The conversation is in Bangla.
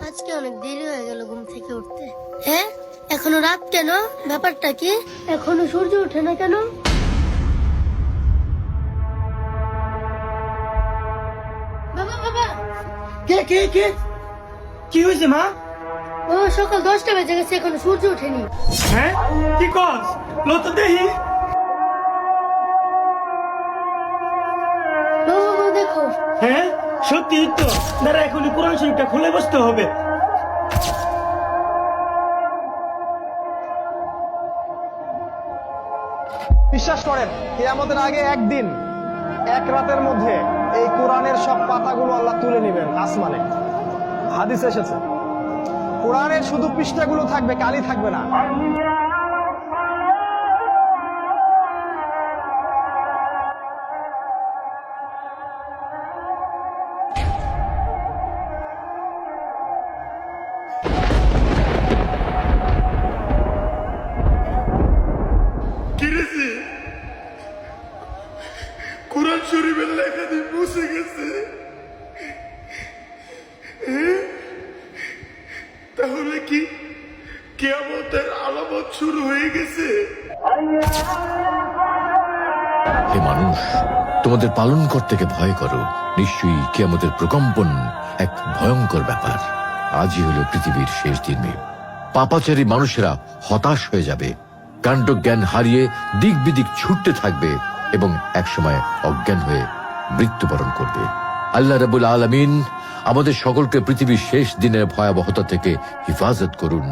আজকে অনেক দেরি হয়ে গেল ঘুম থেকে উঠতে। হ্যাঁ, এখনো রাত কেন? ব্যাপারটা কি? এখনো সূর্য ওঠে না কেন? বাবা বাবা, কে কে কে কি হয়েছে মা? ও সকাল 10টা বেজে গেছে, এখনো সূর্য ওঠেনি। হ্যাঁ, কি কস? লো তো দেখি। বাবা দেখো। হ্যাঁ, সত্যি তো। দাঁড়া, এখনই কোরআন শরীফটা খুলে বসতে হবে। বিশ্বাস করেন, কিয়ামতের আগে একদিন, এক রাতের মধ্যে এই কোরআনের সব পাতাগুলো আল্লাহ তুলে নেবেন আসমানে। হাদিস এসেছে, কোরআনের শুধু পৃষ্ঠাগুলো থাকবে, কালি থাকবে না। কিরেছে কোরআন শরীফের লেখা দিয়ে মুছে গেছে। তাহলে কি কিয়ামতের আলামত শুরু হয়ে গেছে? হে মানুষ, তোমাদের পালনকর্তাকে ভয় করো। নিশ্চয়ই কিয়ামতের প্রকম্পন এক ভয়ঙ্কর ব্যাপার। আজই হলো পৃথিবীর শেষ দিন। পাপাচারী মানুষেরা হতাশ হয়ে যাবে, কাণ্ডজ্ঞান হারিয়ে দিক বিদিক ছুটতে থাকবে এবং একসময় অজ্ঞান হয়ে মৃত্যুবরণ করবে। আল্লাহ রাব্বুল আলামিন আমাদের সকলকে পৃথিবীর শেষ দিনের ভয়াবহতা থেকে হিফাজত করুন।